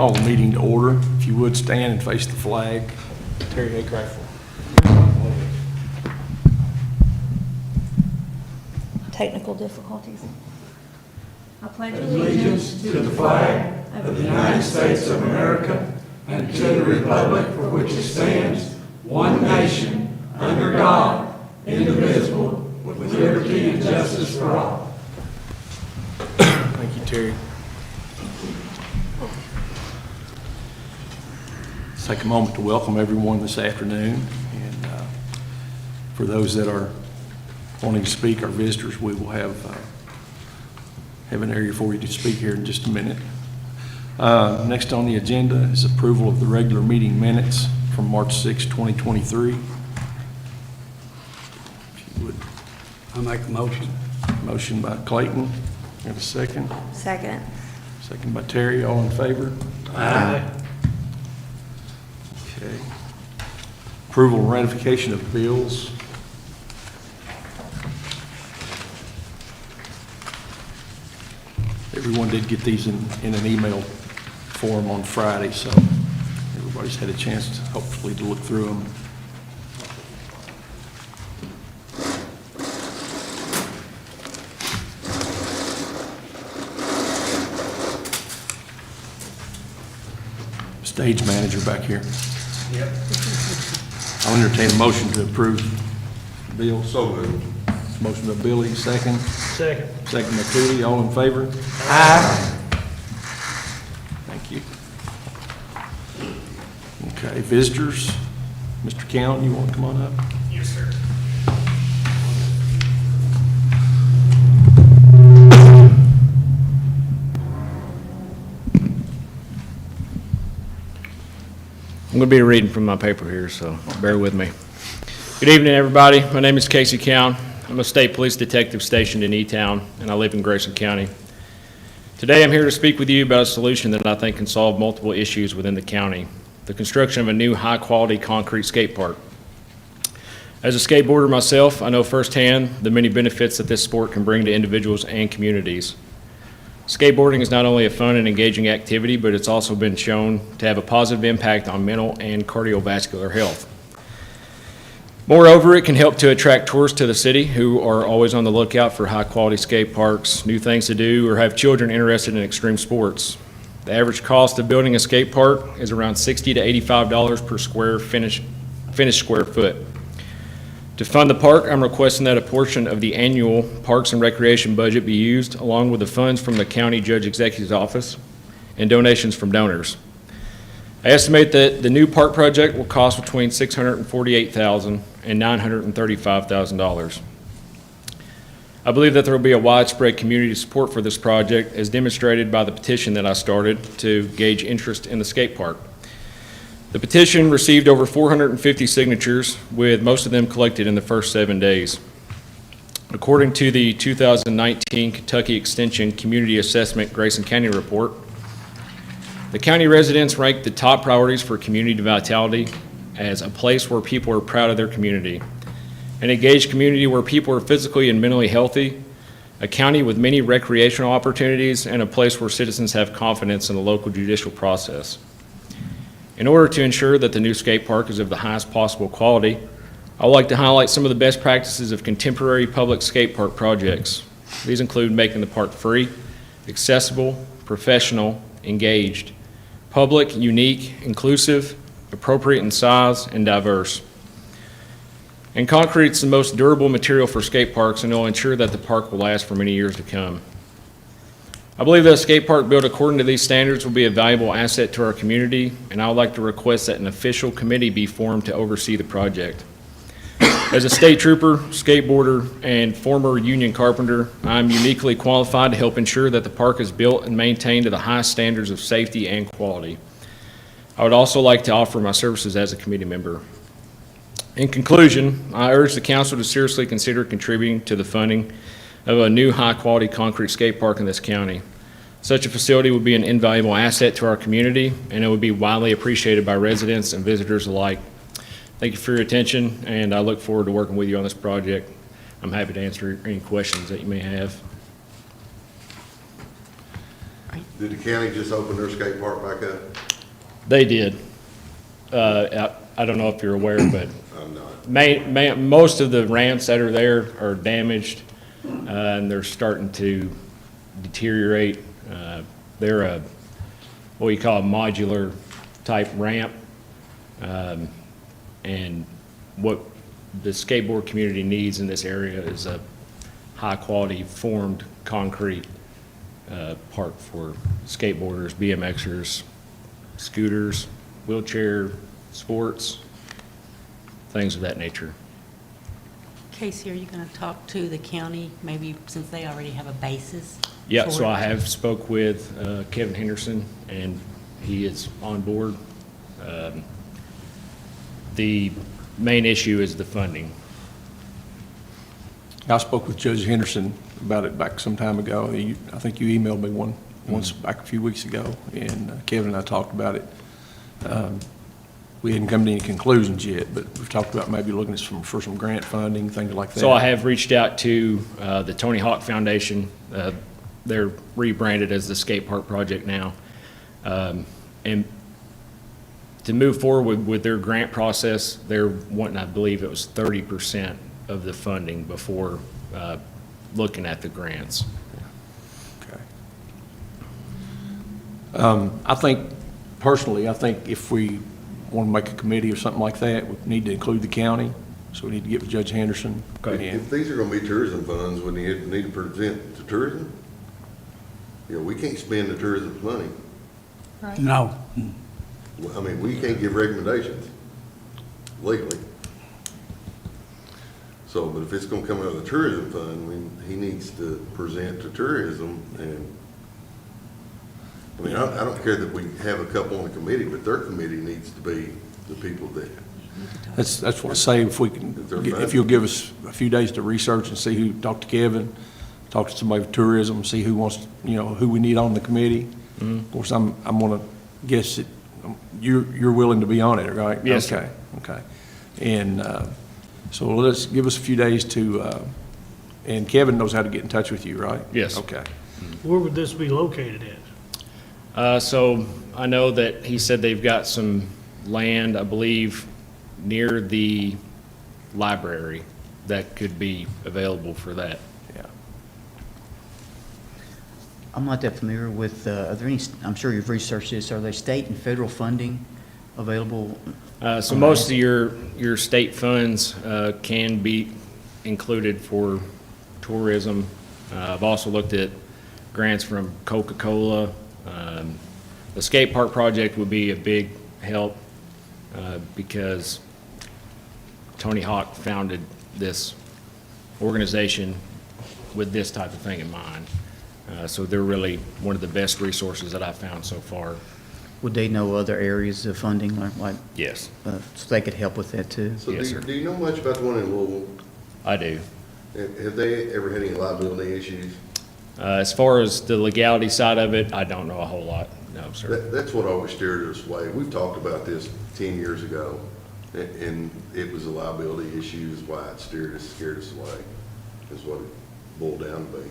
Call the meeting to order. If you would stand and face the flag. Terry Haycraft. Technical difficulties. I pledge Allegiance to the flag of the United States of America and to the republic for which it stands, one nation, under God, indivisible, with liberty and justice for all. Thank you, Terry. Let's take a moment to welcome everyone this afternoon. And for those that are wanting to speak, our visitors, we will have an area for you to speak here in just a minute. Next on the agenda is approval of the regular meeting minutes from March 6, 2023. If you would. I make a motion. Motion by Clayton. Got a second? Second. Second by Terry. All in favor? Aye. Okay. Approval and ratification of bills. Everyone did get these in an email form on Friday, so everybody's had a chance to hopefully to look through them. Stage manager back here. Yep. I'll entertain a motion to approve the bill. So moved. Motion by Billy, second. Second. Second by Tootie. All in favor? Aye. Thank you. Okay, visitors. Mr. Count, you want to come on up? Yes, sir. I'm going to be reading from my paper here, so bear with me. Good evening, everybody. My name is Casey Count. I'm a state police detective stationed in E-Town, and I live in Grayson County. Today, I'm here to speak with you about a solution that I think can solve multiple issues within the county: the construction of a new high-quality concrete skate park. As a skateboarder myself, I know firsthand the many benefits that this sport can bring to individuals and communities. Skateboarding is not only a fun and engaging activity, but it's also been shown to have a positive impact on mental and cardiovascular health. Moreover, it can help to attract tourists to the city who are always on the lookout for high-quality skate parks, new things to do, or have children interested in extreme sports. The average cost of building a skate park is around $60 to $85 per finished square foot. To fund the park, I'm requesting that a portion of the annual Parks and Recreation budget be used, along with the funds from the County Judge Executive's Office and donations from donors. I estimate that the new park project will cost between $648,000 and $935,000. I believe that there will be a widespread community support for this project, as demonstrated by the petition that I started to gauge interest in the skate park. The petition received over 450 signatures, with most of them collected in the first 7 days. According to the 2019 Kentucky Extension Community Assessment Grayson County Report, the county residents ranked the top priorities for community vitality as a place where people are proud of their community, an engaged community where people are physically and mentally healthy, a county with many recreational opportunities, and a place where citizens have confidence in the local judicial process. In order to ensure that the new skate park is of the highest possible quality, I would like to highlight some of the best practices of contemporary public skate park projects. These include making the park free, accessible, professional, engaged, public, unique, inclusive, appropriate in size, and diverse. And concrete is the most durable material for skate parks, and it will ensure that the park will last for many years to come. I believe that a skate park built according to these standards will be a valuable asset to our community, and I would like to request that an official committee be formed to oversee the project. As a state trooper, skateboarder, and former union carpenter, I'm uniquely qualified to help ensure that the park is built and maintained to the highest standards of safety and quality. I would also like to offer my services as a committee member. In conclusion, I urge the council to seriously consider contributing to the funding of a new high-quality concrete skate park in this county. Such a facility would be an invaluable asset to our community, and it would be widely appreciated by residents and visitors alike. Thank you for your attention, and I look forward to working with you on this project. I'm happy to answer any questions that you may have. Did the county just open their skate park back up? They did. I don't know if you're aware, but I'm not. most of the ramps that are there are damaged, and they're starting to deteriorate. They're what you call a modular type ramp. And what the skateboard community needs in this area is a high-quality formed concrete park for skateboarders, BMXers, scooters, wheelchair sports, things of that nature. Casey, are you going to talk to the county, maybe since they already have a basis? Yeah, for so it? I have spoke with Kevin Henderson, and he is on board. The main issue is the funding. I spoke with Judge Henderson about it back some time ago. I think you emailed me once back a few weeks ago, and Kevin and I talked about it. We hadn't come to any conclusions yet, but we've talked about maybe looking at for some grant funding, things like that. So I have reached out to the Tony Hawk Foundation. They're rebranded as the Skate Park Project now. And to move forward with their grant process, they're wanting, I believe it was 30% of the funding before looking at the grants. Okay. I think, personally, if we want to make a committee or something like that, we need to include the county, so we need to get with Judge Henderson. Okay. And- If these are gonna be tourism funds, we need to present to tourism. You know, we can't spend the tourism money. No. Well, I mean, we can't give recommendations legally. So, but if it's gonna come out of the tourism fund, he needs to present to tourism and, I mean, I don't care that we have a couple on the committee, but their committee needs to be the people that, That's what I say, if you'll give us a few days to research and see talk to Kevin, talk to somebody with tourism, see who wants, who we need on the committee. Of course, I'm gonna guess that you're willing to be on it, right? Yes, sir. Okay. And, so let's give us a few days to, and Kevin knows how to get in touch with you, right? Yes. Okay. Where would this be located at? So I know that he said they've got some land, I believe, near the library that could be available for that. Yeah. I'm not that familiar with, are there any, I'm sure you've researched this, are there state and federal funding available? So most of your state funds can be included for tourism. I've also looked at grants from Coca-Cola. The skate park project would be a big help because Tony Hawk founded this organization with this type of thing in mind. So they're really one of the best resources that I've found so far. Would they know other areas of funding, like, Yes, so they could help with that too? so Yes, sir. do you know much about the one in Louisville? I do. Have they ever had any liability issues? As far as the legality side of it, I don't know a whole lot. No, sir. That's what always steered us away. We've talked about this 10 years ago, and it was the liability issues why it scared us away, is what it boiled down to be.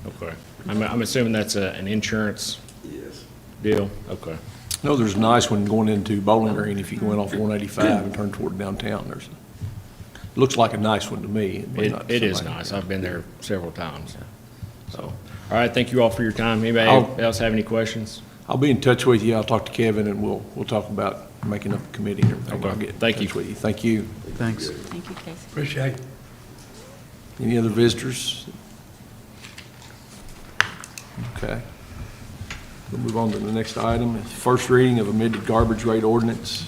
Okay. I'm assuming that's an insurance Yes. deal? Okay. No, there's a nice one going into Bowling Green if you go in off 185 and turn toward downtown. Looks like a nice one to me. but not It is somebody- nice. I've been there several times. So, all right, thank you all for your time. Anybody I'll- else have any questions? I'll be in touch with you. I'll talk to Kevin, and we'll talk about making up a committee and everything. Okay. I'll get in Thank you. touch with you. Thank you. Thanks. Thank you, Casey. Appreciate it. Any other visitors? Okay. We'll move on to the next item. First reading of amended garbage rate ordinance.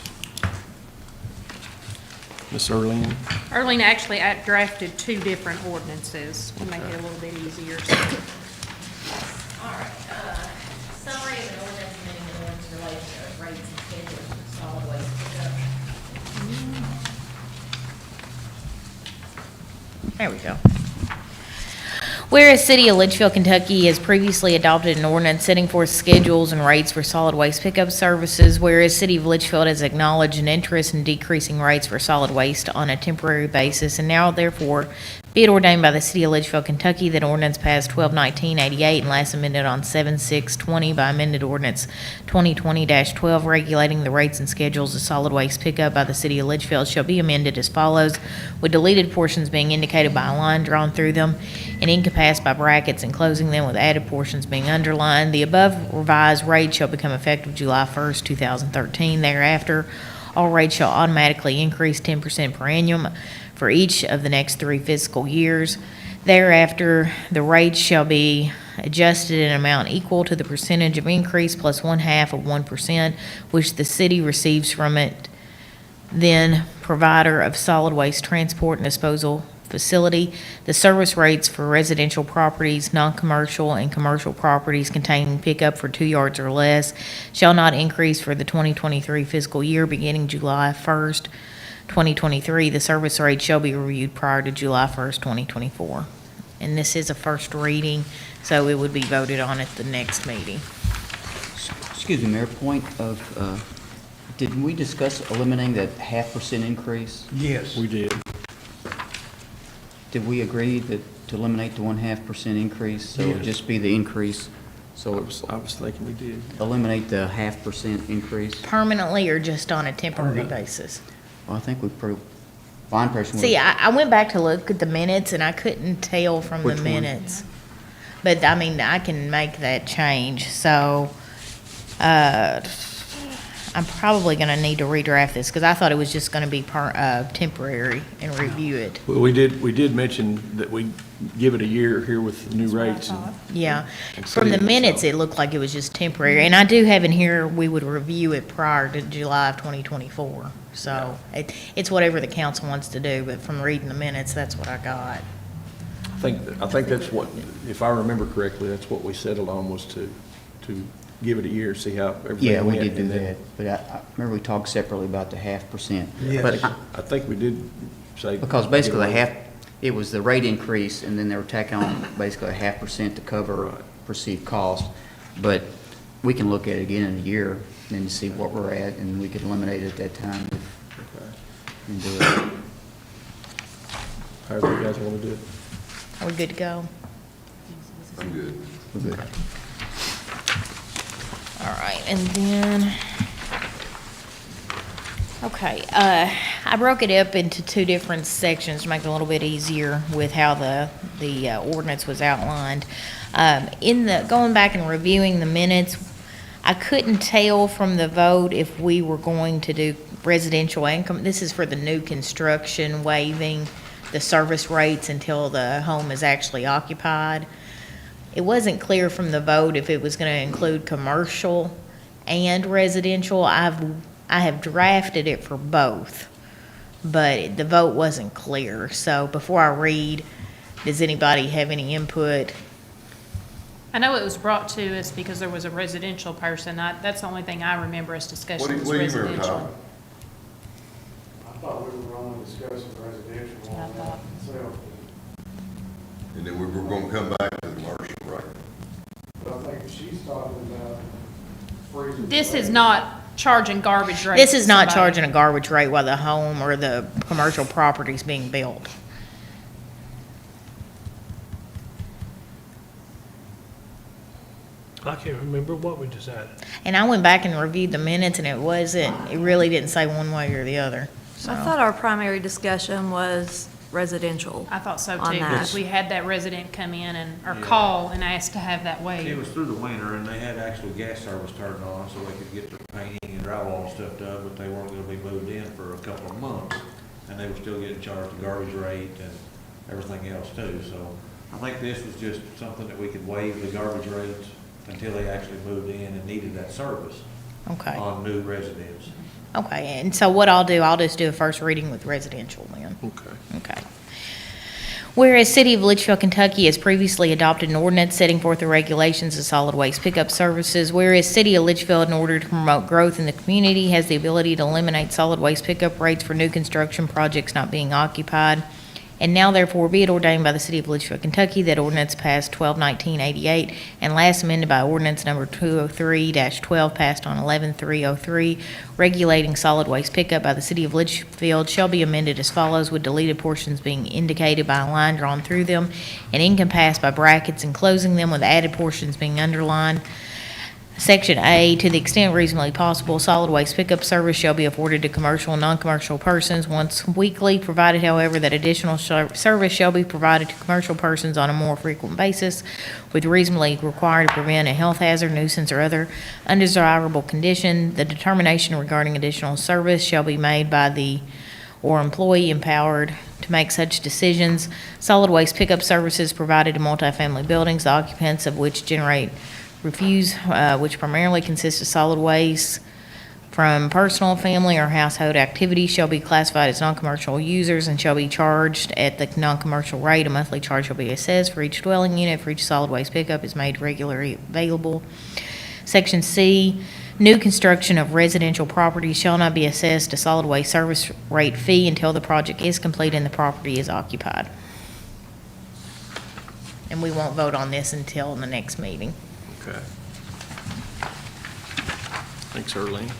Ms. Earline? Earlene actually drafted two different ordinances to make it a little bit easier. All right, summary of an ordinance amending an ordinance related to rates and schedules for solid waste pickup. There we go. Whereas City of Leitchfield, Kentucky has previously adopted an ordinance setting forth schedules and rates for solid waste pickup services, whereas City of Leitchfield has acknowledged an interest in decreasing rates for solid waste on a temporary basis, and now therefore Be it ordained by the City of Leitchfield, Kentucky, that ordinance passed 12/19/88 and last amended on 7/6/20 by amended ordinance 2020-12 regulating the rates and schedules of solid waste pickup by the City of Leitchfield shall be amended as follows, with deleted portions being indicated by a line drawn through them and encompassed by brackets enclosing them, with added portions being underlined. The above revised rate shall become effective July 1st, 2013. Thereafter, all rates shall automatically increase 10% per annum for each of the next 3 fiscal years. Thereafter, the rates shall be adjusted in an amount equal to the percentage of increase plus 1/2 of 1%, which the city receives from it, then provider of solid waste transport and disposal facility. The service rates for residential properties, non-commercial, and commercial properties containing pickup for 2 yards or less shall not increase for the 2023 fiscal year beginning July 1st, 2023. The service rate shall be reviewed prior to July 1st, 2024. And this is a first reading, so it would be voted on at the next meeting. Excuse me, Mayor, point of, did we discuss eliminating that 0.5% increase? Yes. We did. Did we agree that to eliminate the 0.5% increase, so it would just be the increase? So I was thinking we did. eliminate the 0.5% increase? Permanently or just on a temporary basis? Well, I think we proved, my impression was. See, I went back to look at the minutes and I couldn't tell from the Which one? minutes. But, I mean, I can make that change, so, I'm probably gonna need to redraft this, because I thought it was just gonna be temporary and review it. Well, we did mention that we give it a year here with the new rates. Yeah. And From the see, minutes, so- it looked like it was just temporary, and I do have in here, we would review it prior to July of 2024. So, it's whatever the council wants to do, but from reading the minutes, that's what I got. I think that's what, if I remember correctly, that's what we settled on, was to give it a year, see how everything Yeah, we went, did do and then- that, but I remember we talked separately about the 0.5%. Yes. But I think we did say. because basically the half, it was the rate increase, and then they were tacking on basically 0.5% to cover Right. perceived cost. But we can look at it again in a year and see what we're at, and we could eliminate it at that time and do it. However you guys want to do it. Are we good to go? I'm good. We're good. All right, and then, okay, I broke it up into 2 different sections to make it a little bit easier with how the ordinance was outlined. Going back and reviewing the minutes, I couldn't tell from the vote if we were going to do residential income. This is for the new construction, waiving the service rates until the home is actually occupied. It wasn't clear from the vote if it was going to include commercial and residential. I have drafted it for both, but the vote wasn't clear. So before I read, does anybody have any input? I know it was brought to us because there was a residential person. That's the only thing I remember us discussing was What do you remember, residential. Todd? I thought we were only discussing residential on that itself, And then we were gonna come back to the commercial, right? but I think she's talking about freezing. This is not charging garbage rates. This is to not somebody. charging a garbage rate while the home or the commercial property is being built. I can't remember what we decided. And I went back and reviewed the minutes, and it really didn't say one way or the other. So, I thought our primary discussion was residential. I thought so On too, that. because we had that resident come in or Yeah. call and ask to have that It waived. was through the winter, and they had actual gas service turned on, so they could get their painting and drywall and stuff done, but they weren't gonna be moved in for a couple of months. And they were still getting charged the garbage rate and everything else too, so I think this was just something that we could waive the garbage rates until they actually moved in and needed that service okay. on new residents. Okay, and so what I'll do, I'll just do a first reading with residential then. Okay. Okay. Whereas City of Leitchfield, Kentucky has previously adopted an ordinance setting forth the regulations of solid waste pickup services, whereas City of Leitchfield, in order to promote growth in the community, has the ability to eliminate solid waste pickup rates for new construction projects not being occupied. And now therefore be it ordained by the City of Leitchfield, Kentucky, that ordinance passed 12/1988 and last amended by ordinance number 203-12 passed on 11/3/03, regulating solid waste pickup by the City of Leitchfield shall be amended as follows, with deleted portions being indicated by a line drawn through them and encompassed by brackets enclosing them, with added portions being underlined. Section A, to the extent reasonably possible, solid waste pickup service shall be afforded to commercial and non-commercial persons once weekly, provided, however, that additional service shall be provided to commercial persons on a more frequent basis, with reasonably required to prevent a health hazard, nuisance, or other undesirable condition. The determination regarding additional service shall be made by the or employee empowered to make such decisions. Solid waste pickup services provided to multifamily buildings, the occupants of which generate refuse, which primarily consists of solid waste from personal, family, or household activity, shall be classified as non-commercial users and shall be charged at the non-commercial rate. A monthly charge shall be assessed for each dwelling unit for each solid waste pickup is made regularly available. Section C, new construction of residential property shall not be assessed a solid waste service rate fee until the project is complete and the property is occupied. And we won't vote on this until the next meeting. Okay. Thanks, Earlene.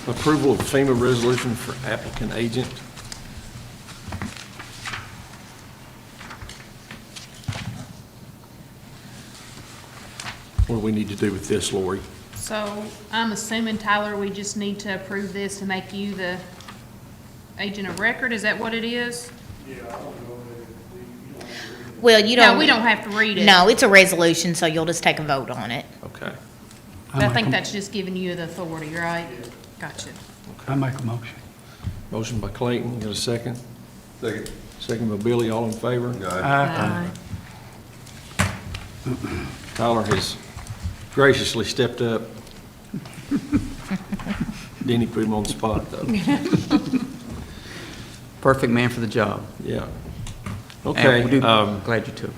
Approval of FEMA resolution for applicant agent. What do we need to do with this, Lori? So I'm assuming, Tyler, we just need to approve this to make you the agent of record? Is that what it is? Well, you don't. No, we don't have to read it. No, it's a resolution, so you'll just take a vote on it. Okay. But I think that's just giving you the authority, right? Gotcha. I make a motion. Motion by Clayton, got a second? Second. Second by Billy, all in favor? Aye. Tyler has graciously stepped up. Denny put him on the spot, though. Perfect man for the job. Yeah. And Okay. we do- glad you took it.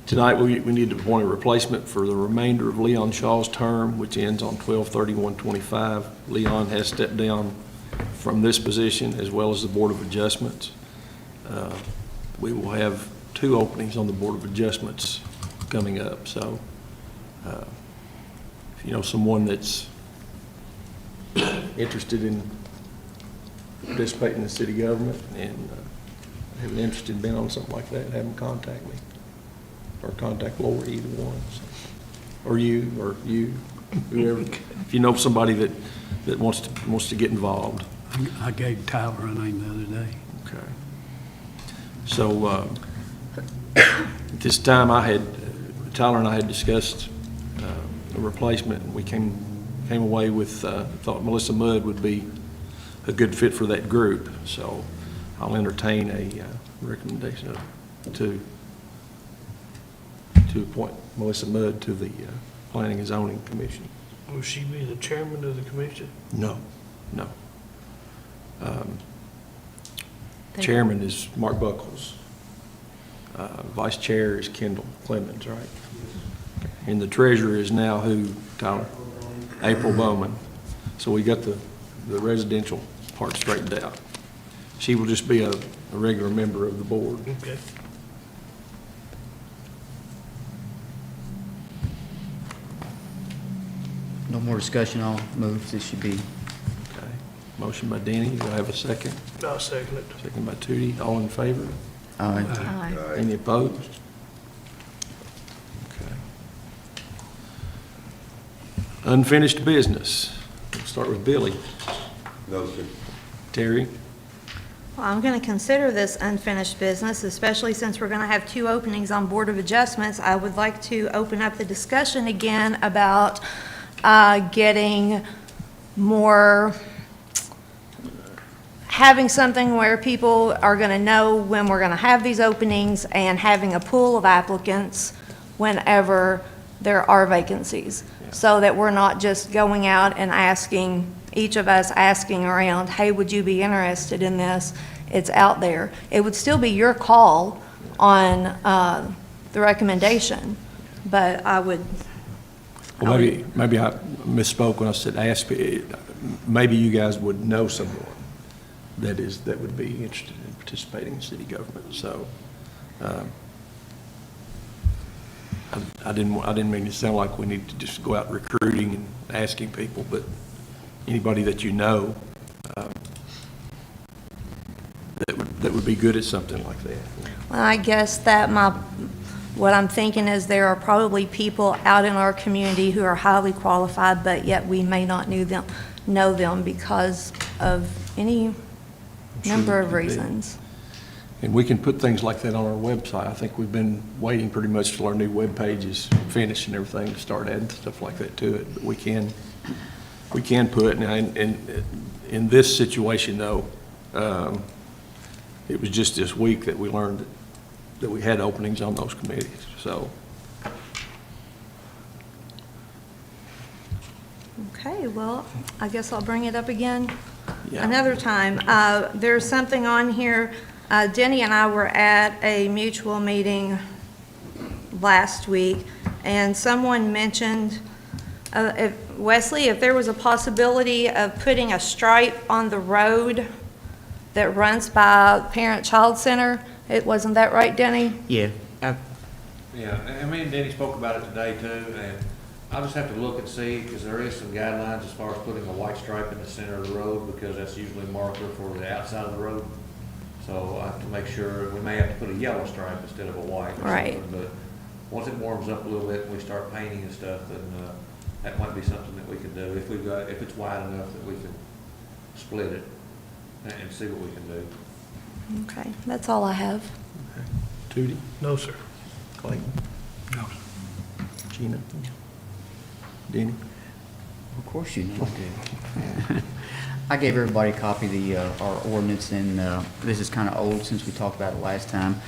Tonight, we need to appoint a replacement for the remainder of Leon Shaw's term, which ends on 12/31/25. Leon has stepped down from this position as well as the Board of Adjustments. We will have 2 openings on the Board of Adjustments coming up, so if you know someone that's interested in participating in the city government and have an interest in being on something like that, have them contact me. Or contact Lori, either one. So. Or you, whoever. If you know somebody that wants to get involved. I gave Tyler a name the other day. Okay. So at this time, Tyler and I had discussed a replacement, and we came away with thought Melissa Mudd would be a good fit for that group. So I'll entertain a recommendation to appoint Melissa Mudd to the Planning and Zoning Commission. Will she be the chairman of the commission? No. Chairman is Mark Buckles. Vice Chair is Kendall Clemens, right? And the treasurer is now who, Tyler? April Bowman. So we got the residential part straightened out. She will just be a regular member of the board. Okay. No more discussion, I'll move. This should be, Okay. Motion by Danny, do I have a second? I'll second it. Second by Tootie, all in favor? aye. Aye. Any opposed? Okay. Unfinished business. We'll start with Billy. No, sir. Terry? Well, I'm going to consider this unfinished business, especially since we're going to have 2 openings on Board of Adjustments. I would like to open up the discussion again about getting more, having something where people are going to know when we're going to have these openings and having a pool of applicants whenever there are vacancies, so that we're not just going out and asking, each of us asking around, hey, would you be interested in this? It's out there. It would still be your call on the recommendation, but I Well, maybe I misspoke when I said ask. Maybe you guys would know someone that would be interested in participating in city government. So I didn't mean to sound like we need to just go out recruiting and asking people, but anybody that you know that would be good at something like that. Well, I guess that what I'm thinking is there are probably people out in our community who are highly qualified, but yet we may not know them because of any number of reasons. And we can put things like that on our website. I think we've been waiting pretty much till our new webpage is finished and everything to start adding stuff like that to it. But we can put, and in this situation though, it was just this week that we learned that we had openings on those committees, so. Okay, well, I guess I'll bring it up again Yeah. another time. There's something on here, Denny and I were at a mutual meeting last week, and someone mentioned, Wesley, if there was a possibility of putting a stripe on the road that runs by Parent-Child Center, wasn't that right, Denny? Yeah. Yeah, and me and Denny spoke about it today too, and I'll just have to look and see, because there is some guidelines as far as putting a white stripe in the center of the road, because that's usually a marker for the outside of the road. So I have to make sure, we may have to put a yellow stripe instead of a white or Right. something, but once it warms up a little bit and we start painting and stuff, then, that might be something that we can do, if it's wide enough that we can split it and see what we can do. Okay, that's all I have. Tootie, No, sir. Clayton, No, sir. Gina, Denny. Of course you know I do. I gave everybody a copy of our ordinance, and this is kind of old since we talked about it last time.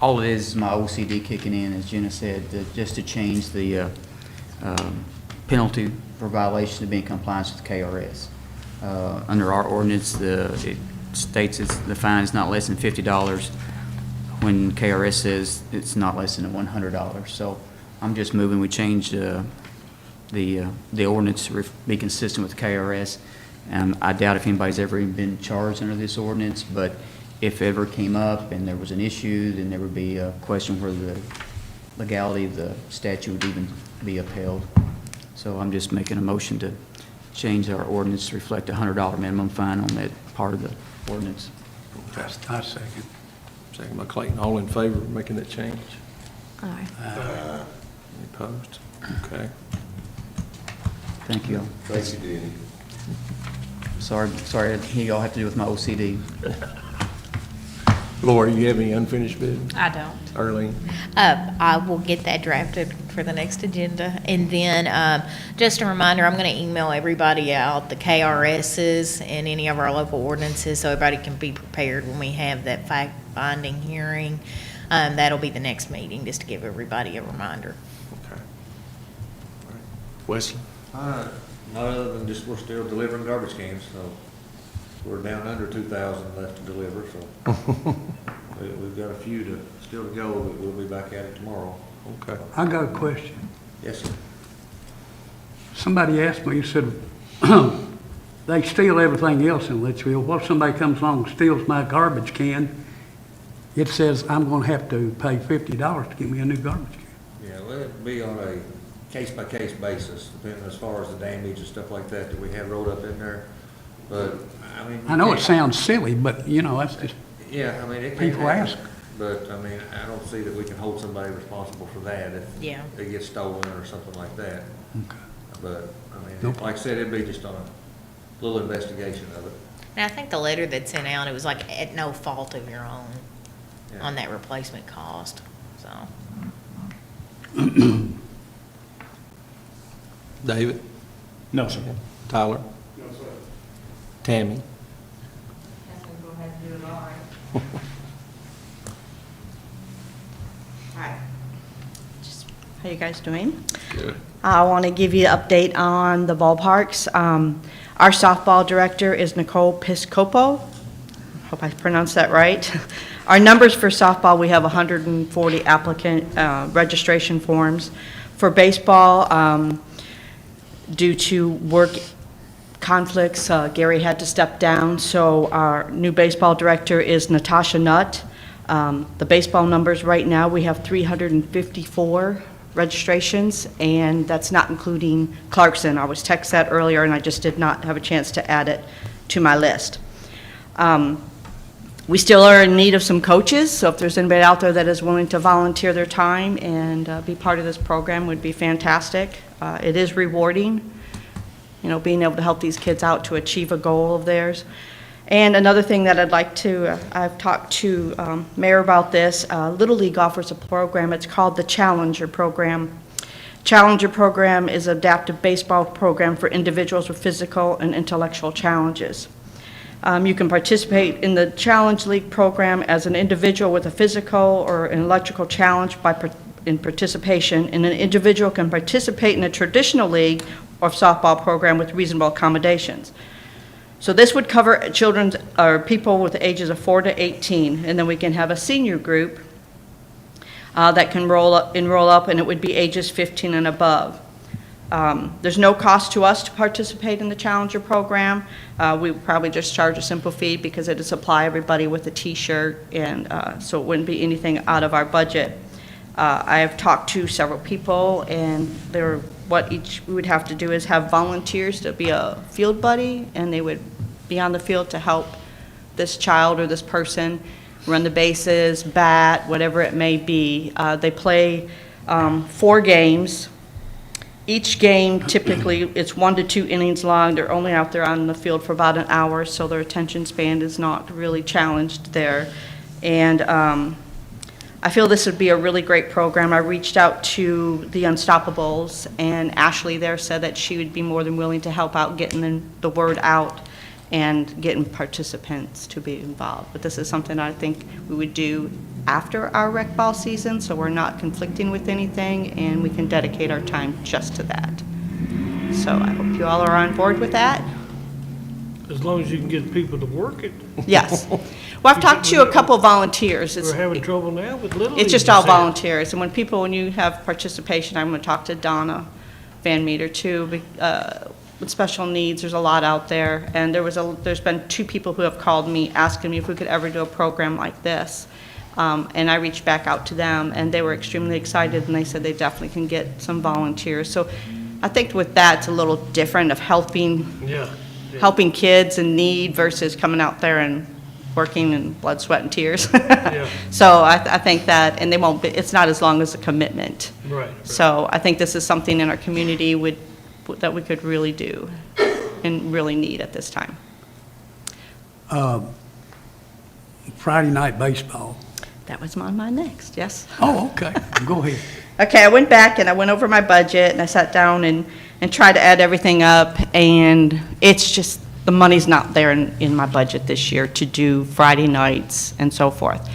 All it is my OCD kicking in, as Jenna said, just to change the penalty for violation to be in compliance with KRS. Under our ordinance, it states the fine is not less than $50, when KRS says it's not less than $100. So I'm just moving, we change the ordinance to be consistent with KRS. I doubt if anybody's ever even been charged under this ordinance, but if it ever came up and there was an issue, then there would be a question where the legality of the statute would even be upheld. So I'm just making a motion to change our ordinance to reflect a $100 minimum fine on that part of the ordinance. I second. Second by Clayton. All in favor of making that change? All right. Any opposed? Okay. Thank you all. Thank you, Danny. Sorry, y'all have to do with my OCD. Laura, you have any unfinished business? I don't. Arlene? I will get that drafted for the next agenda. And then, just a reminder, I'm going to email everybody out the KRSs and any of our local ordinances so everybody can be prepared when we have that fact-finding hearing. That'll be the next meeting, just to give everybody a reminder. Okay. All right. Wesley? Not other than just, we're still delivering garbage cans, so we're down under 2,000 left to deliver, so we've got a few still to go, but we'll be back at it tomorrow. Okay. I got a question. Yes, sir. Somebody asked me, he said, they steal everything else in Leitchfield. What if somebody comes along and steals my garbage can? It says I'm gonna have to pay $50 to get me a new garbage can. Yeah, well, it'd be on a case-by-case basis, depending as far as the damage and stuff like that we have rolled up in there. But, I mean. I know it sounds silly, but you know, that's just, Yeah, I mean, it can people happen. ask. But, I mean, I don't see that we can hold somebody responsible for that if Yeah. it gets stolen or something like that. okay. But, I mean, Nope. like I said, it'd be just on a little investigation of it. And I think the letter that sent out, it was like at no fault of your own Yeah. on that replacement cost, so. David? No, sir. Tyler? No, sir. Tammy? Hi. How you guys doing? Good. I want to give you an update on the ballparks. Our softball director is Nicole Piscopo. Hope I pronounced that right. Our numbers for softball, we have 140 applicant registration forms. For baseball, Due to work conflicts, Gary had to step down, so our new baseball director is Natasha Nutt. The baseball numbers right now, we have 354 registrations, and that's not including Clarkson. I was texted that earlier, and I just did not have a chance to add it to my list. We still are in need of some coaches, so if there's anybody out there that is willing to volunteer their time and be part of this program would be fantastic. It is rewarding, you know, being able to help these kids out to achieve a goal of theirs. And another thing that I'd like to, I've talked to Mayor about this, Little League offers a program, it's called the Challenger Program. Challenger Program is an adaptive baseball program for individuals with physical and intellectual challenges. You can participate in the Challenge League program as an individual with a physical or an electrical challenge in participation, and an individual can participate in a traditional league or softball program with reasonable accommodations. So this would cover children or people with the ages of 4 to 18, and then we can have a senior group that can enroll up, and it would be ages 15 and above. There's no cost to us to participate in the Challenger program. We would probably just charge a simple fee because it would supply everybody with a t-shirt, and so it wouldn't be anything out of our budget. I have talked to several people, and what we would have to do is have volunteers to be a field buddy, and they would be on the field to help this child or this person run the bases, bat, whatever it may be. They play 4 games. Each game, typically, it's 1 to 2 innings long. They're only out there on the field for about an hour, so their attention span is not really challenged there. And I feel this would be a really great program. I reached out to the Unstoppables, and Ashley there said that she would be more than willing to help out getting the word out and getting participants to be involved. But this is something I think we would do after our rec ball season, so we're not conflicting with anything, and we can dedicate our time just to that. So I hope you all are on board with that. As long as you can get people to work it. Yes. Well, I've talked to a couple volunteers. We're having trouble now with Little League. It's just all volunteers, and when you have participation, I'm going to talk to Donna Van Meter too. With special needs, there's a lot out there, and there's been 2 people who have called me asking me if we could ever do a program like this. And I reached back out to them, and they were extremely excited, and they said they definitely can get some volunteers. So I think with that, it's a little different of helping kids in need versus coming out there and working in blood, sweat, and tears. So I think that, and it's not as long as a commitment. Right. So I think this is something in our community that we could really do and really need at this time. Friday night baseball. That was on my next, yes. Oh, okay. Go ahead. Okay, I went back and I went over my budget and I sat down and tried to add everything up, and it's just, the money's not there in my budget this year to do Friday nights and so forth.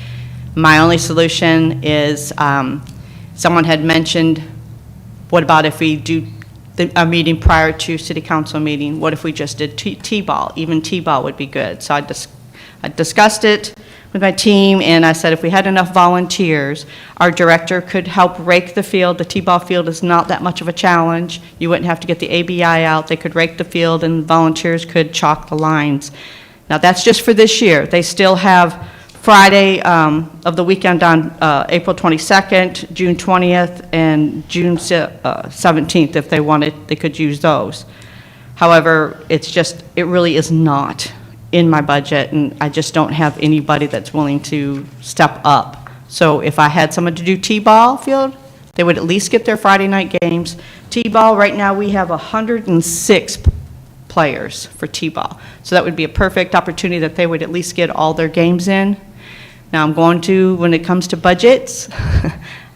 My only solution is, someone had mentioned, what about if we do a meeting prior to city council meeting? What if we just did T-ball? Even T-ball would be good. So I discussed it with my team, and I said if we had enough volunteers, our director could help rake the field. The T-ball field is not that much of a challenge. You wouldn't have to get the ABI out. They could rake the field, and volunteers could chalk the lines. Now, that's just for this year. They still have Friday of the weekend on April 22nd, June 20th, and June 17th. If they wanted, they could use those. However, it really is not in my budget, and I just don't have anybody that's willing to step up. So if I had someone to do T-ball field, they would at least get their Friday night games. T-ball, right now we have 106 players for T-ball. So that would be a perfect opportunity that they would at least get all their games in. Now I'm going to, when it comes to budgets,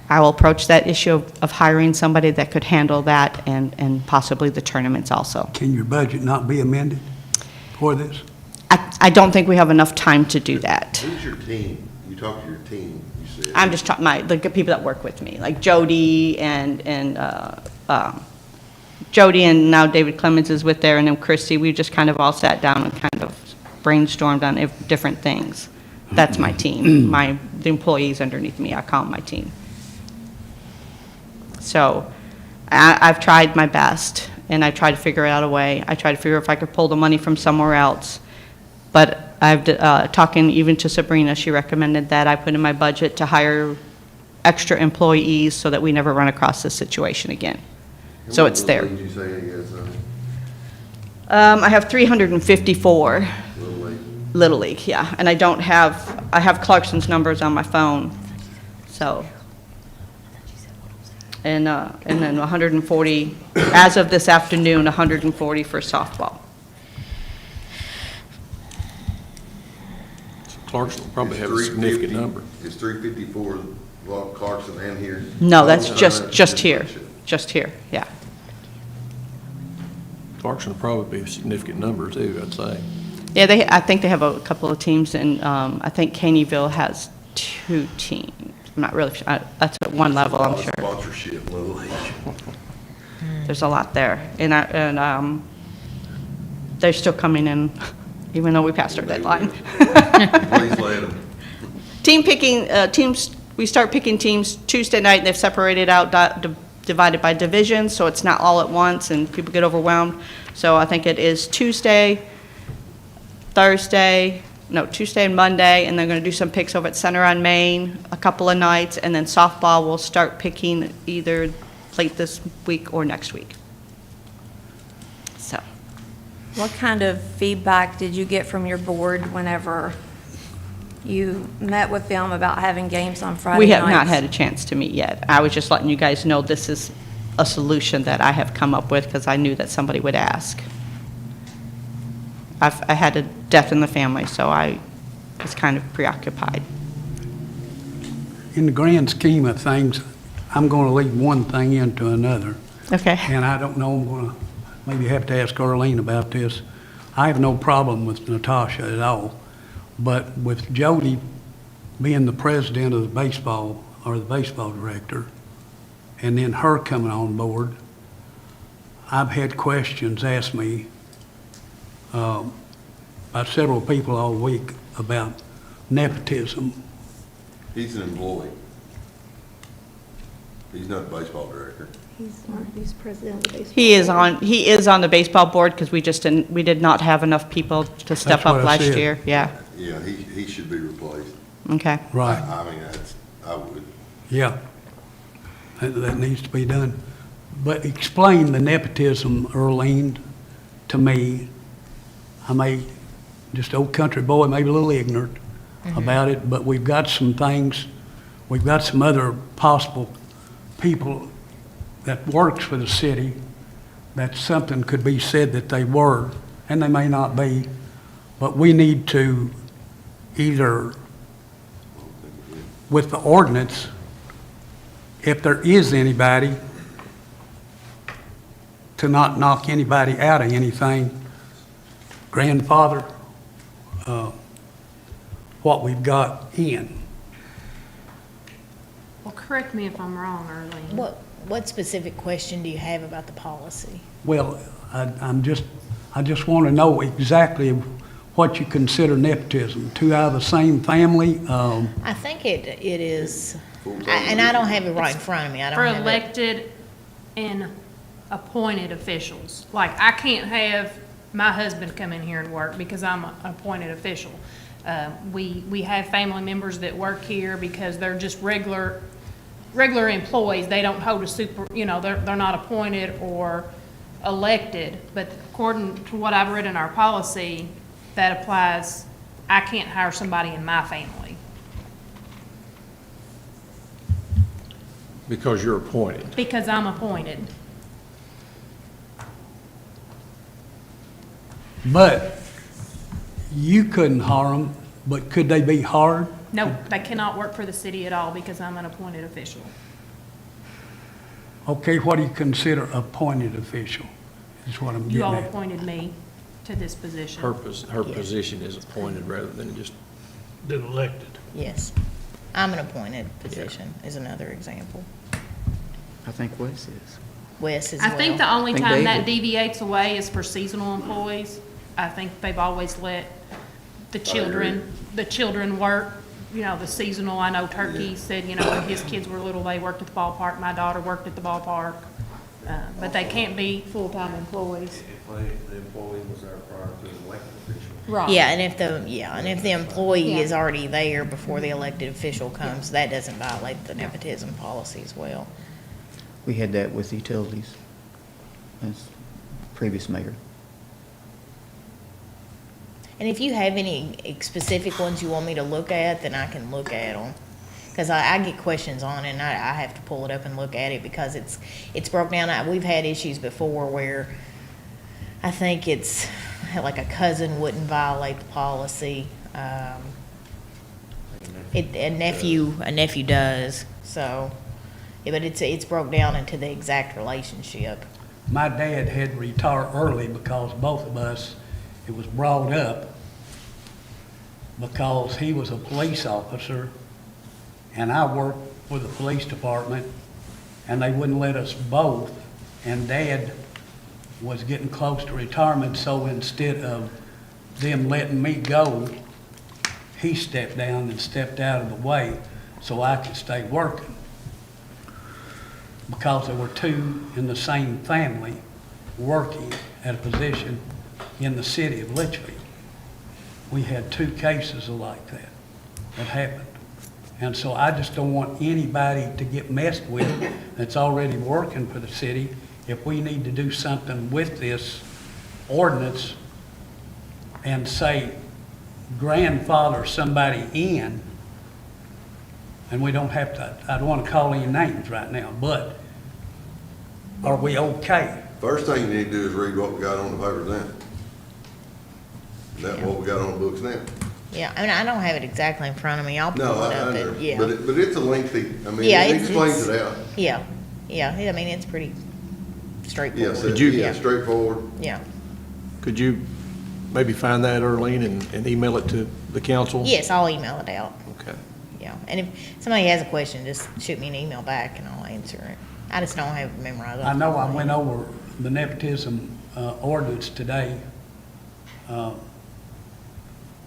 I will approach that issue of hiring somebody that could handle that and possibly the tournaments also. Can your budget not be amended for this? I don't think we have enough time to do that. Who's your team? You talk to your team, you said. I'm just talking, the people that work with me, like Jody and Jody, and now David Clemens is with there, and then Christy. We just kind of all sat down and kind of brainstormed on different things. That's my team. The employees underneath me, I call them my team. So I've tried my best, and I tried to figure out a way. I tried to figure if I could pull the money from somewhere else. But I've, talking even to Sabrina, she recommended that I put in my budget to hire extra employees so that we never run across this situation again. So it's there. What did you say you guys, I have 354 Little League? Little League, yeah, and I don't have, I have Clarkson's numbers on my phone, so. And then 140, as of this afternoon, 140 for softball. Clarksville will probably Is have a significant 350 number. Is 354 Clarkson and here? No, that's Oh, just here, just here, yeah. Clarkson will probably be a significant number too, I'd say. Yeah, I think they have a couple of teams, and I think Caneyville has 2 teams. I'm not really sure, that's at one level, I'm sure. Sponsorship, Little League. There's a lot there, and they're still coming in, even though we passed our deadline. Please let them. Team picking, teams, we start picking teams Tuesday night, and they've separated out, divided by division, so it's not all at once, and people get overwhelmed. So I think it is Tuesday and Monday, and they're going to do some picks over at Center on Main a couple of nights, and then softball will start picking either late this week or next week. So, What kind of feedback did you get from your board whenever you met with them about having games on Friday we nights? have not had a chance to meet yet. I was just letting you guys know this is a solution that I have come up with because I knew that somebody would ask. I had a death in the family, so I was kind of preoccupied. In the grand scheme of things, I'm going to lead one thing into another. Okay. And I don't know, I'm going to maybe have to ask Arlene about this. I have no problem with Natasha at all, but with Jody being the president of the baseball, or the baseball director, and then her coming on board, I've had questions asked me by several people all week about nepotism. He's an employee. He's not the baseball director. He's president of the baseball. He is on the baseball board because we did not have enough people to step That's what up I last said. year. Yeah, Yeah, he should be replaced. okay. Right. I mean, I would. Yeah, that needs to be done. But explain the nepotism, Earlene, to me. I may, just old country boy, maybe a little ignorant about it, but we've got some things, we've got some other possible people that works for the city that something could be said that they were, and they may not be, but we need to either, with the ordinance, if there is anybody, to not knock anybody out of anything, grandfather, what we've got in. Well, correct me if I'm wrong, Arlene. What specific question do you have about the policy? Well, I just want to know exactly what you consider nepotism. 2 out of the same family? I think it is, and I don't have it right in front of me. I don't For have it. elected and appointed officials. Like, I can't have my husband come in here and work because I'm an appointed official. We have family members that work here because they're just regular employees. They don't hold a they're not appointed or elected. But according to what I've read in our policy, that applies, I can't hire somebody in my family. Because you're appointed. Because I'm appointed. But you couldn't hire them, but could they be hired? No, they cannot work for the city at all because I'm an appointed official. Okay, what do you consider appointed official, is what I'm getting You all at. appointed me to this position. Her position is appointed rather than just, Been elected. Yes. I'm an appointed position is another example. I think Wes is. Wes as I well. think the only Think time that David. deviates away is for seasonal employees. I think they've always let the children work, the seasonal. I know Turkey said, when his kids were little, they worked at the ballpark. My daughter worked at the ballpark. But they can't be full-time employees. If the employee was there prior to the elected official. Right. Yeah, and if the employee is already there before the elected official comes, that doesn't violate the nepotism policy as well. We had that with utilities, as previous mayor. And if you have any specific ones you want me to look at, then I can look at them. Because I get questions on it, and I have to pull it up and look at it because it's broke down. We've had issues before where I think it's like a cousin wouldn't violate the policy. A nephew does, so, yeah, but it's broke down into the exact relationship. My dad had to retire early because both of us, it was brought up because he was a police officer and I worked for the police department and they wouldn't let us both. And Dad was getting close to retirement, so instead of them letting me go, he stepped down and stepped out of the way so I could stay working. Because there were two in the same family working at a position in the city of Leitchfield. We had 2 cases like that happened. And so I just don't want anybody to get messed with that's already working for the city. If we need to do something with this ordinance and say grandfather somebody in, and we don't have to, I don't want to call any names right now, but are we okay? First thing you need to do is read what we got on the papers now. Is that what we got on the books now? Yeah, I mean, I don't have it exactly in front of me. I'll pull No, it I up, know, and, yeah. but it's a lengthy, I mean, Yeah, it it's- explains it out. Yeah, I mean, it's pretty straightforward. Yes, yeah, straightforward. Yeah. Could you maybe find that, Earlene, and email it to the council? Yes, I'll email it out. Okay. Yeah, and if somebody has a question, just shoot me an email back and I'll answer it. I just don't have it memorized. I know I went over the nepotism ordinance today.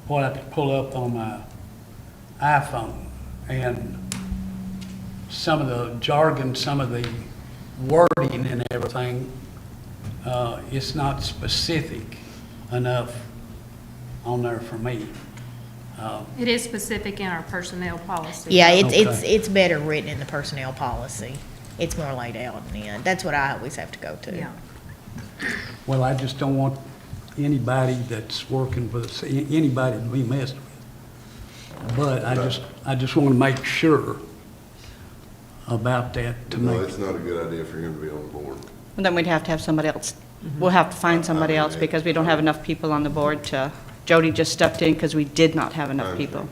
What I could pull up on my iPhone, and some of the jargon, some of the wording and everything, it's not specific enough on there for me. It is specific in our personnel policy. Yeah, Okay. it's better written in the personnel policy. It's more laid out in the end. That's what I always have to go to. Yeah. Well, I just don't want anybody that's working for anybody to be messed with. But I just want to make sure about that to No, make. it's not a good idea for him to be on the board. And then we'd have to have somebody else. We'll have to find somebody else because we don't have enough people on the board to, Jody just stepped in because we did not have enough people.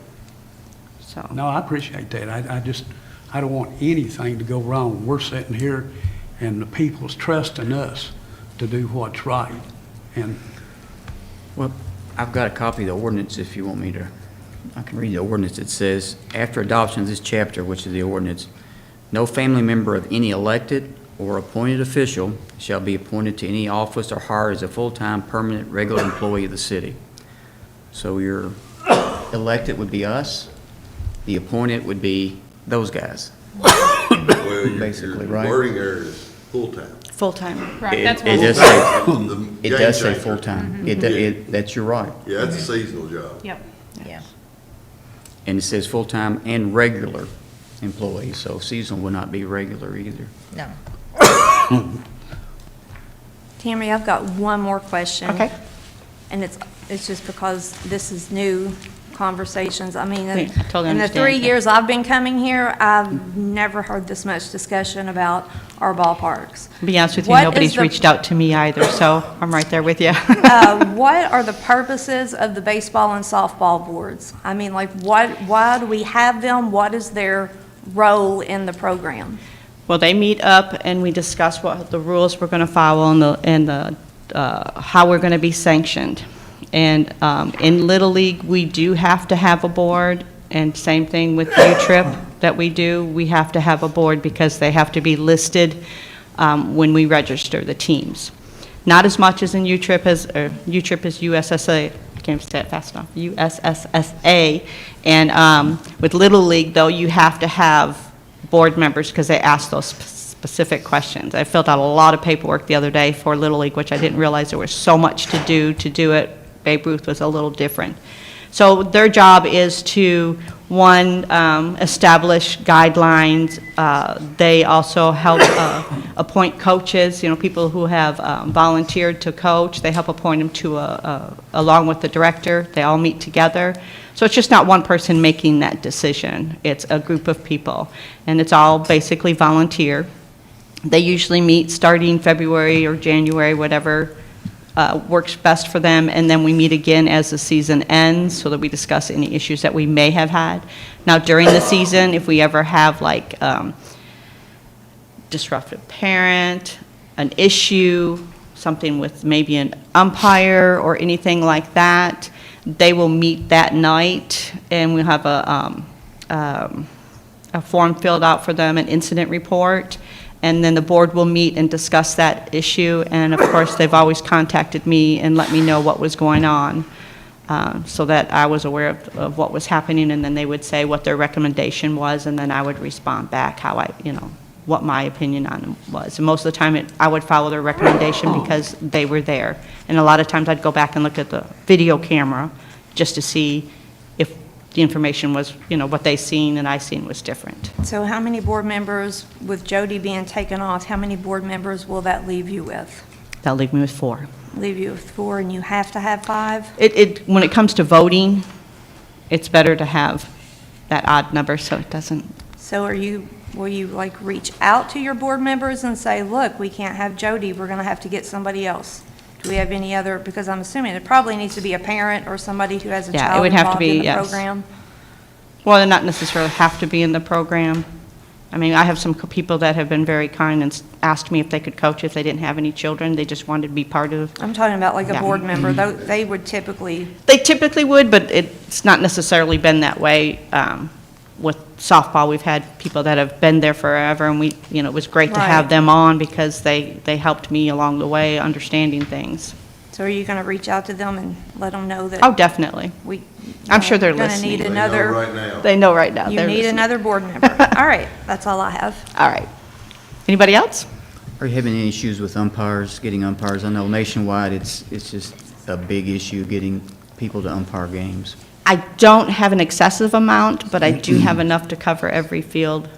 So, No, I appreciate that. I don't want anything to go wrong. We're sitting here and the people's trusting us to do what's right. And Well, I've got a copy of the ordinance if you want me to. I can read the ordinance. It says, after adoption of this chapter, which is the ordinance, no family member of any elected or appointed official shall be appointed to any office or hired as a full-time, permanent, regular employee of the city. So your elected would be us, the appointed would be those guys. Well, Basically, your right? wording there is full-time. full-time. Right, that's It what, does say, The it game does say changer. full-time. That's, you're right. Yeah, that's a seasonal job. yep. Yeah. And it says full-time and regular employees, so seasonal would not be regular either. No. Tammy, I've got one more question. Okay. And it's just because this is new conversations. I mean, I totally in the understand. 3 years I've been coming here, I've never heard this much discussion about our ballparks. To be honest with you, What is nobody's the- reached out to me either, so I'm right there with you. What are the purposes of the baseball and softball boards? I mean, like, why do we have them? What is their role in the program? Well, they meet up and we discuss what the rules we're going to follow and how we're going to be sanctioned. And in Little League, we do have to have a board, and same thing with U-Trip that we do. We have to have a board because they have to be listed when we register the teams. Not as much as in U-Trip as USSA. I can't say it fast enough. USSSA. And with Little League, though, you have to have board members because they ask those specific questions. I filled out a lot of paperwork the other day for Little League, which I didn't realize there was so much to do. To do it, Babe Ruth was a little different. So their job is to, one, establish guidelines. They also help appoint coaches, people who have volunteered to coach. They help appoint them to along with the director. They all meet together. So it's just not one person making that decision. It's a group of people, and it's all basically volunteer. They usually meet starting February or January, whatever works best for them, and then we meet again as the season ends so that we discuss any issues that we may have had. Now, during the season, if we ever have like disruptive parent, an issue, something with maybe an umpire or anything like that, they will meet that night, and we'll have a form filled out for them, an incident report, and then the board will meet and discuss that issue. And of course, they've always contacted me and let me know what was going on, so that I was aware of what was happening, and then they would say what their recommendation was, and then I would respond back how what my opinion on them was. And most of the time, I would follow their recommendation because they were there. And a lot of times, I'd go back and look at the video camera just to see if the information was, what they seen and I seen was different. So how many board members, with Jody being taken off, how many board members will that leave you with? That'll leave me with 4. Leave you with 4, and you have to have 5? When it comes to voting, it's better to have that odd number so it doesn't. So will you like reach out to your board members and say, look, we can't have Jody, we're going to have to get somebody else? Do we have any other, because I'm assuming it probably needs to be a parent or somebody who has a Yeah, it child would have to involved be, in the yes. program? Well, they not necessarily have to be in the program. I mean, I have some people that have been very kind and asked me if they could coach if they didn't have any children. They just wanted to be part of. I'm talking about like a Yeah. board member, they would typically, They typically would, but it's not necessarily been that way. With softball, we've had people that have been there forever, and it was great to have Right. them on because they helped me along the way understanding things. so are you going to reach out to them and let them know that? Oh, definitely. I'm sure they're Gonna listening. need They know another, right now. They know right now. you They're need listening. another board member. All right, that's all I have. All right. Anybody else? Are you having any issues with umpires, getting umpires? I know nationwide, it's just a big issue getting people to umpire games. I don't have an excessive amount, but I do have enough to cover every field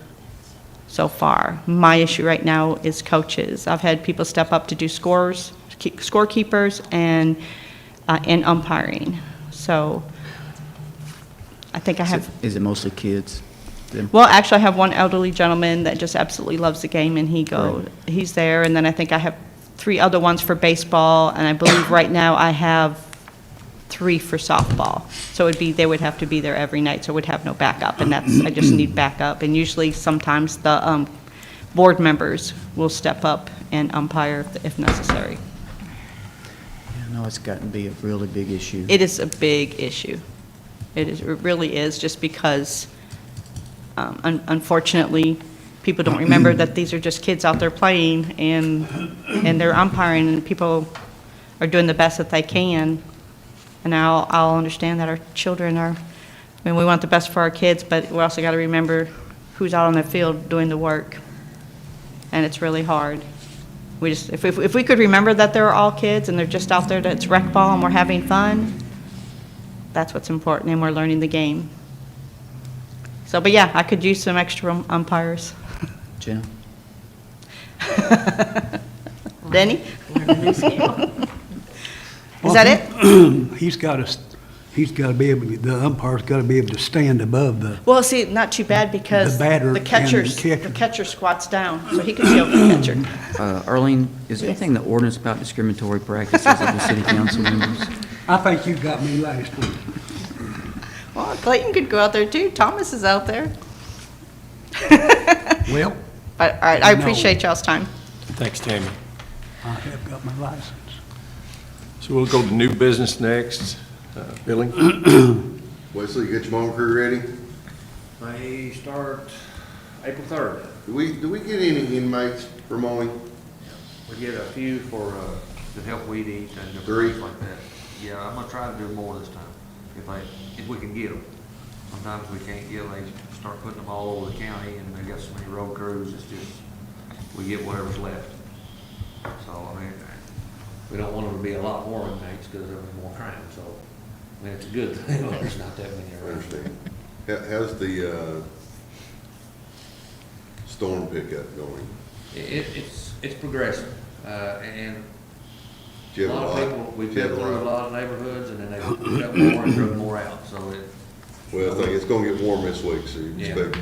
so far. My issue right now is coaches. I've had people step up to do scorekeepers and umpiring. So I think I have, Is it mostly kids? well, actually, I have one elderly gentleman that just absolutely loves the game, and he's there. And then I think I have 3 other ones for baseball, and I believe right now I have 3 for softball. So they would have to be there every night, so we'd have no backup, and I just need backup. And usually, sometimes the board members will step up and umpire if necessary. I know it's gotten to be a really big issue. It is a big issue. It really is, just because, unfortunately, people don't remember that these are just kids out there playing, and they're umpiring, and people are doing the best that they can. And I'll understand that our children we want the best for our kids, but we also got to remember who's out on the field doing the work. And it's really hard. If we could remember that they're all kids and they're just out there, that it's rec ball and we're having fun, that's what's important, and we're learning the game. So, but yeah, I could use some extra umpires. Jenna? Denny? Learn a new skill. Is that it? He's got to be able, the umpire's got to be able to stand above the, Well, see, not too bad because The batter the and the catcher squats down, so he could see over the catcher. Arlene, is there anything in the ordinance about discriminatory practices of the city council members? I think you got me last week. Well, Clayton could go out there too. Thomas is out there. Well, All right, I No. appreciate y'all's time. Thanks, Tammy. I have got my license. So we'll go to new business next. Billy? Wesley, you got your mom crew ready? They start April 3rd. Do we get any inmates for mowing? We get a few for, to help weed eat and different 3? things like that. Yeah, I'm gonna try to do more this time, if we can get them. Sometimes we can't get them, they start putting them all over the county, and they got so many road crews, it's just, we get whatever's left. So, I mean, we don't want them to be a lot more inmates because there'll be more crime, so, I mean, it's a good thing, but there's not that many I around. understand. How's the, storm pickup going? It's progressive, and Do you a have lot of people, we've do you been have through a lot of neighborhoods, and then they got more and drove more out, so it, Well, I think it's gonna get warm this week, so you Yeah. expect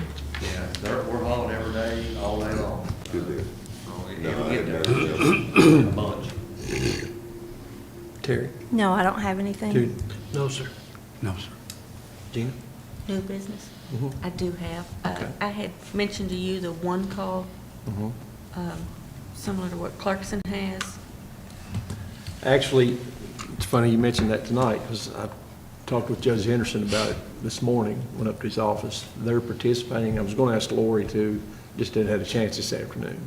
we're hauling every day, all day long. good deal. So No, it'll I get hadn't there, heard a bunch. Terry? No, I don't have anything. Judy? No, sir. No, sir. Gina? New business? Mhm. I do have. Okay. I had mentioned to you the one call, Mhm. similar to what Clarkson has. Actually, it's funny you mentioned that tonight, because I talked with Judge Henderson about it this morning, went up to his office. They're participating. I was going to ask Lori too, just didn't have a chance this afternoon.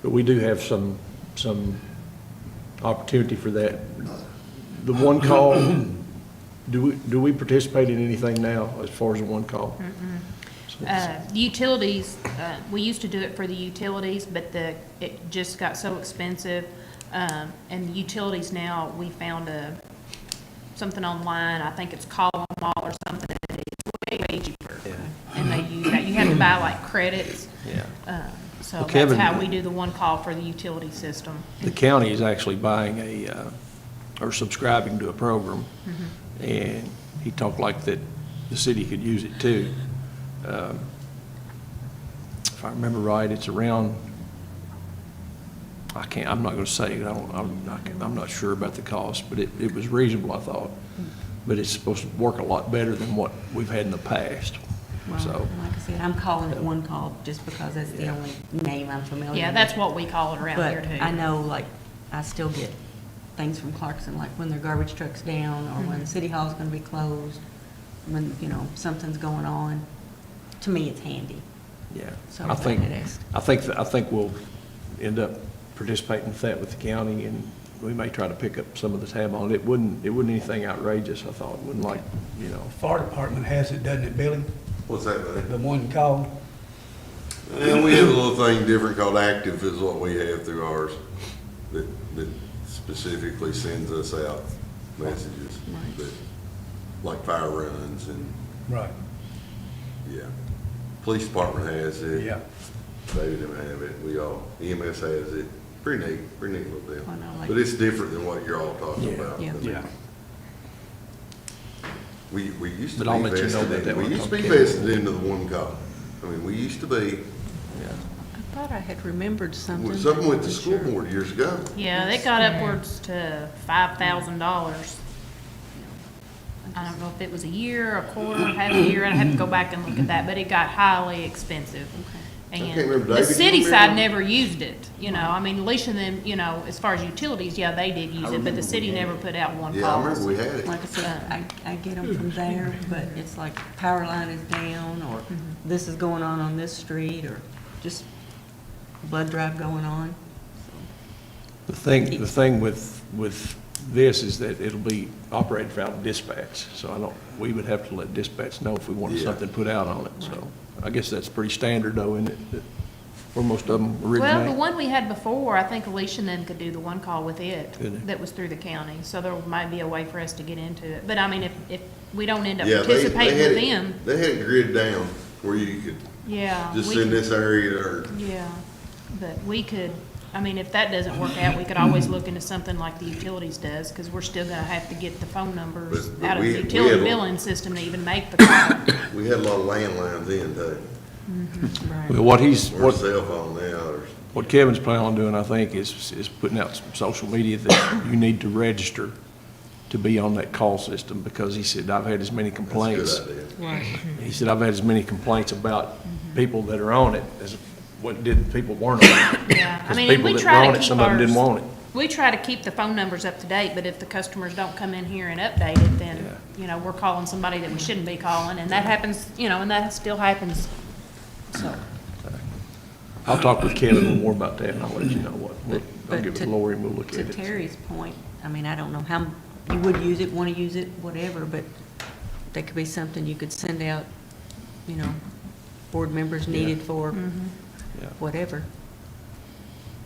But we do have some opportunity for that. The one call, do we participate in anything now as far as the one call? Utilities, we used to do it for the utilities, but it just got so expensive. And the utilities now, we found something online, I think it's Call 'em All or something, and it's way cheaper. Yeah. And they use that, you have to buy like credits. Yeah. So Well, that's Kevin- how we do the one call for the utility system. The county is actually buying or subscribing to a program, and he talked like that the city could use it too. If I remember right, it's around, I'm not gonna say, I'm not sure about the cost, but it was reasonable, I thought. But it's supposed to work a lot better than what we've had in the past, Well, so. like I said, I'm calling it one call just because that's the only name I'm familiar with. Yeah, that's what we call it around here too. But I know, like, I still get things from Clarkson, like when their garbage truck's down, or when City Hall's gonna be closed, when, something's going on. To me, it's handy. Yeah, So I think, it is. I think we'll end up participating with that with the county, and we may try to pick up some of the tab on it. It wouldn't anything outrageous, I thought. It wouldn't like, Fire department has it, doesn't it, Billy? What's that, buddy? The one call? And we have a little thing different called Active is what we have through ours that specifically sends us out messages that, like fire runs and, Right. yeah. Police department has it. Yeah. They didn't have it. We all, EMS has it. Pretty neat little deal. I know, like- But it's different than what you're all talking Yeah. about. Yeah. I mean, Yeah. We used to But I'll be let you know about vested that in, we when I used to talk be to Kevin. vested into the one call. I mean, we used to be, I thought I had remembered something. something with the but school sure. board years ago. Yeah, they got upwards to $5,000. I don't know if it was a year, a quarter, half a year, I'd have to go back and look at that, but it got highly expensive. can't And remember, the David, you city remember? side never used it, I mean, Alicia and them, as far as utilities, yeah, they did use it, but remember the we city had never it. put out one Yeah, I calls. remember we had it. Like I said, I get them from there, but it's like power line is down, or this is going on this street, or just blood drive going on. The thing with this is that it'll be operated out of dispatch, so we would have to let dispatch know if we wanted Yeah. something put out on it, so. I guess that's pretty standard though, isn't it, that where most of them Well, the originate? one we had before, I think Alicia and them could do the one call with it, Could they? that was through the county, so there might be a way for us to get into it. But I mean, if we don't end up Yeah, participating had with it- them, They had it gridded down where you could yeah. just we send could- this area or, Yeah, but we could, I mean, if that doesn't work out, we could always look into something like the utilities does, because we're still gonna have to get the phone numbers But out of we- the we utility had a- billing system to even make the call. we had a lot of landlines in too. Right. Well, what he's, Or cell phone now or. what Kevin's planning on doing, I think, is putting out some social media that you need to register to be on that call system, because he said, I've had as many complaints. That's a good idea. Right. He said, I've had as many complaints about people that are on it as what did people weren't on it. Yeah, I Because mean, people we that try were to on it, keep some of them didn't ours- want it. We try to keep the phone numbers up to date, but if the customers don't come in here and update it, then, we're calling somebody that we shouldn't be calling, and that happens, and that still happens, so. I'll talk with Kevin more about that, and I'll let you know what. I'll But give it to- to Lori, and we'll look at To it. Terry's point, I mean, I don't know how, you would use it, want to use it, whatever, but that could be something you could send out, board members needed for Yeah. whatever.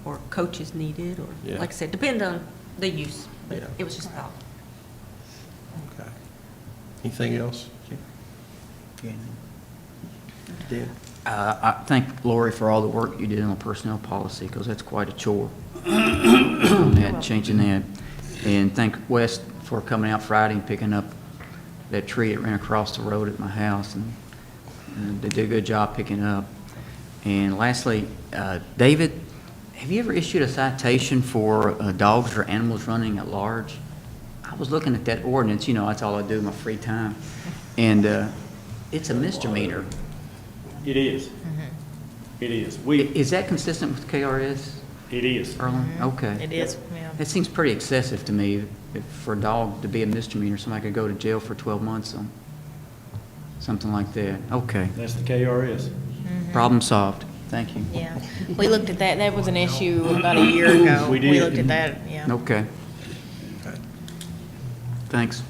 or coaches needed, or, Yeah. like I said, depend on the use, but Yeah. it was just a thought. Okay. Anything else? Dan? I thank Lori for all the work you did on personnel policy, because that's quite a chore. That, changing that. And thank Wes for coming out Friday and picking up that tree that ran across the road at my house, and they did a good job picking up. And lastly, David, have you ever issued a citation for dogs or animals running at large? I was looking at that ordinance, you know, that's all I do in my free time, and it's a misdemeanor. It is. It is. Is that consistent with KRS, It is. Erlen? Okay. It is, yeah. That seems pretty excessive to me. If for a dog to be a misdemeanor, somebody could go to jail for 12 months on something like that. Okay. That's the KRS. Problem solved. Thank you. Yeah, we looked at that, that was an issue about a year ago. We did. We looked at that, yeah. Okay. Thanks.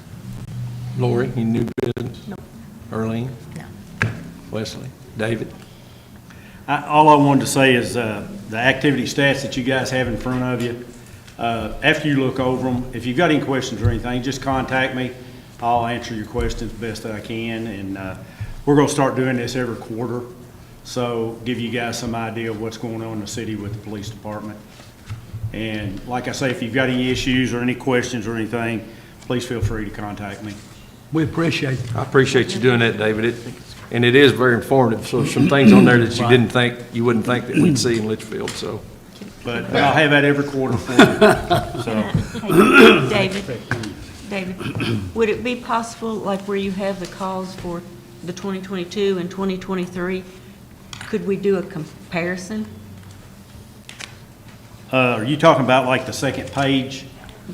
Lori, any new business? No. Earlene? No. Wesley? David? All I wanted to say is the activity stats that you guys have in front of you, after you look over them, if you've got any questions or anything, just contact me. I'll answer your questions best that I can, and we're going to start doing this every quarter, so give you guys some idea of what's going on in the city with the police department. And like I say, if you've got any issues or any questions or anything, please feel free to contact me. We appreciate it. I appreciate you doing that, David. And it is very informative, so some things on there that you wouldn't think that we'd see in Leitchfield, so. But I'll have that every quarter for you, so. Hey, David, would it be possible, like where you have the calls for the 2022 and 2023, could we do a comparison? Are you talking about like the second page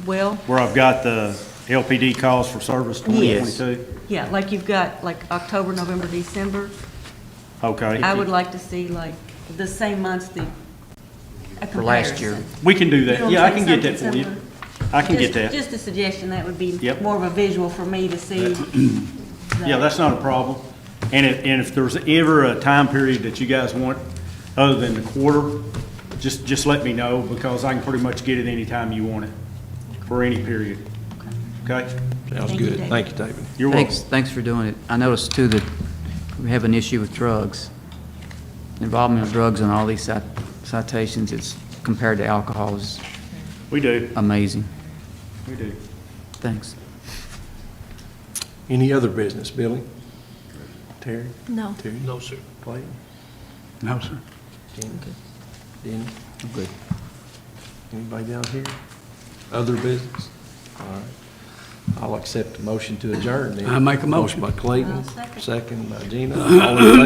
Well, where I've got the LPD calls for service 2022? yeah, like you've got like October, November, December. Okay. I would like to see like the same months, a For last year. comparison. We can do You know that. what Yeah, I I'm can saying? get that for you. Something I can get Just- that. Just a suggestion, that would be Yep. more of a visual for me to see. Yeah, that's not a problem. And if there's ever a time period that you guys want other than the quarter, just let me know, because I can pretty much get it anytime you want it, for any period. Okay? Sounds Thank you, good. David. Thank you, David. You're welcome. Thanks for doing it. I noticed too that we have an issue with drugs. Involvement of drugs in all these citations, it's compared to alcohol, is We do. amazing. We do. Thanks. Any other business, Billy? Terry? No. Terry? No, sir. Clayton? No, sir. Jenny? Denny? I'm good. Anybody down here? Other business? All right. I'll accept a motion to adjourn then. I make a motion. Motion by Clayton, I'll second. second by Gina. All in favor?